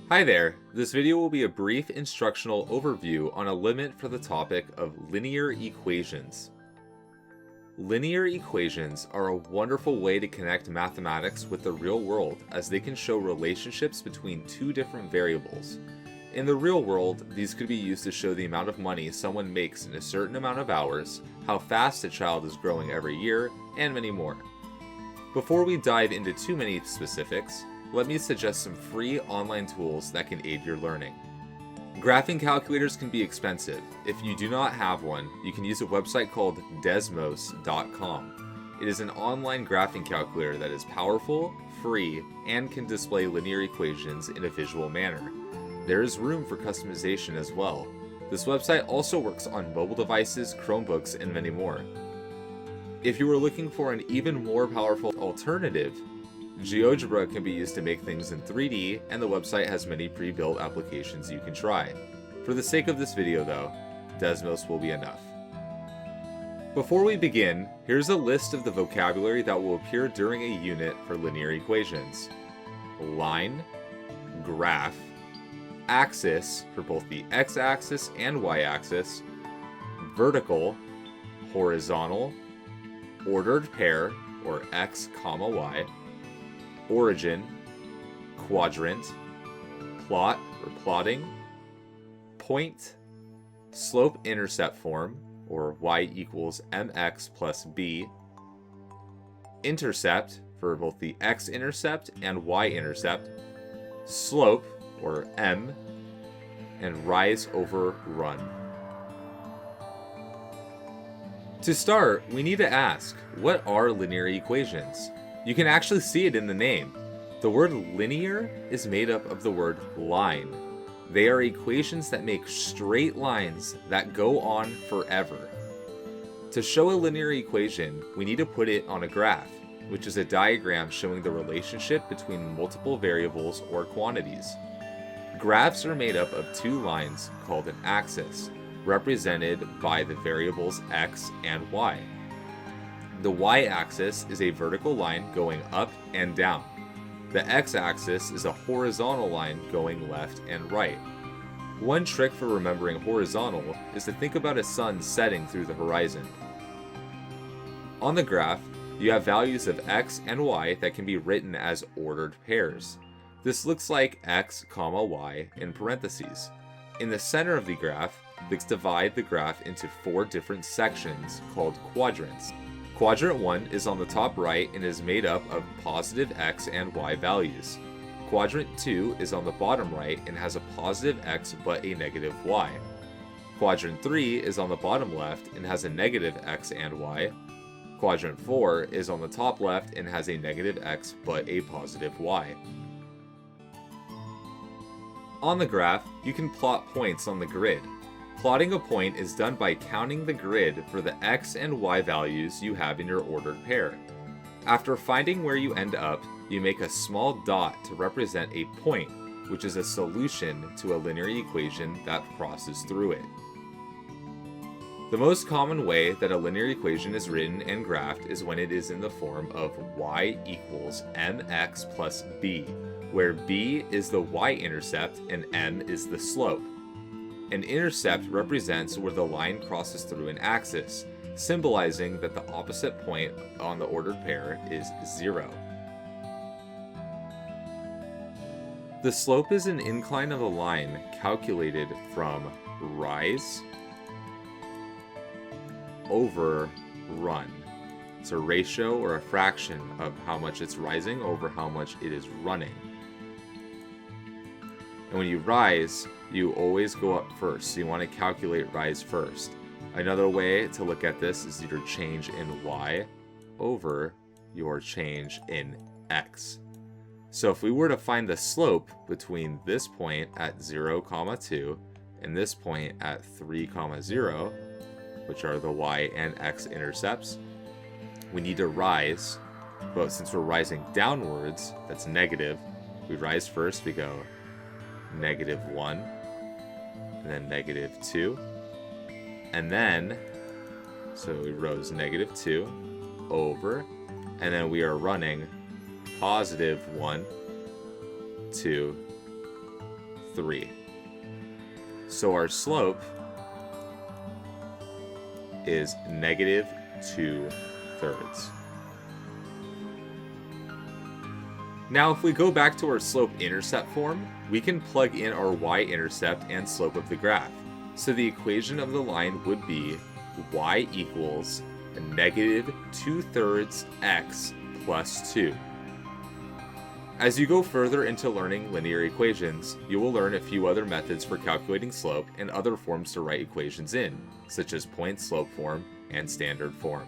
Hi there, this video will be a brief instructional overview on a limit for the topic of linear equations. Linear equations are a wonderful way to connect mathematics with the real world as they can show relationships between two different variables. In the real world, these could be used to show the amount of money someone makes in a certain amount of hours, how fast a child is growing every year, and many more. Before we dive into too many specifics, let me suggest some free online tools that can aid your learning. Graphing calculators can be expensive. If you do not have one, you can use a website called desmos.com. It is an online graphing calculator that is powerful, free, and can display linear equations in a visual manner. There is room for customization as well. This website also works on mobile devices, Chromebooks, and many more. If you are looking for an even more powerful alternative, GeoGebra can be used to make things in 3D, and the website has many pre-built applications you can try. For the sake of this video though, Desmos will be enough. Before we begin, here's a list of the vocabulary that will appear during a unit for linear equations. Line, graph, axis for both the x-axis and y-axis, vertical, horizontal, ordered pair, or x, y, origin, quadrant, plot or plotting, point, slope-intercept form, or y equals mx plus b, intercept for both the x-intercept and y-intercept, slope, or m, and rise over run. To start, we need to ask, what are linear equations? You can actually see it in the name. The word linear is made up of the word line. They are equations that make straight lines that go on forever. To show a linear equation, we need to put it on a graph, which is a diagram showing the relationship between multiple variables or quantities. Graphs are made up of two lines called an axis, represented by the variables x and y. The y-axis is a vertical line going up and down. The x-axis is a horizontal line going left and right. One trick for remembering horizontal is to think about a sun setting through the horizon. On the graph, you have values of x and y that can be written as ordered pairs. This looks like x, y in parentheses. In the center of the graph, let's divide the graph into four different sections called quadrants. Quadrant 1 is on the top right and is made up of positive x and y values. Quadrant 2 is on the bottom right and has a positive x but a negative y. Quadrant 3 is on the bottom left and has a negative x and y. Quadrant 4 is on the top left and has a negative x but a positive y. On the graph, you can plot points on the grid. Plotting a point is done by counting the grid for the x and y values you have in your ordered pair. After finding where you end up, you make a small dot to represent a point, which is a solution to a linear equation that crosses through it. The most common way that a linear equation is written and graphed is when it is in the form of y equals mx plus b, where b is the y-intercept and m is the slope. An intercept represents where the line crosses through an axis, symbolizing that the opposite point on the ordered pair is 0. The slope is an incline of a line calculated from rise over run. It's a ratio or a fraction of how much it's rising over how much it is running. And when you rise, you always go up first, so you want to calculate rise first. Another way to look at this is your change in y over your change in x. So if we were to find the slope between this point at 0, 2 and this point at 3, 0, which are the y and x intercepts, we need to rise, but since we're rising downwards, that's negative, we rise first, we go -1, and then -2, and then, so we rose -2 over, and then we are running +1, 2, 3. So our slope is negative 2/3. Now if we go back to our slope-intercept form, we can plug in our y-intercept and slope of the graph. So the equation of the line would be y equals negative 2/3 x plus 2. As you go further into learning linear equations, you will learn a few other methods for calculating slope and other forms to write equations in, such as point-slope form and standard form.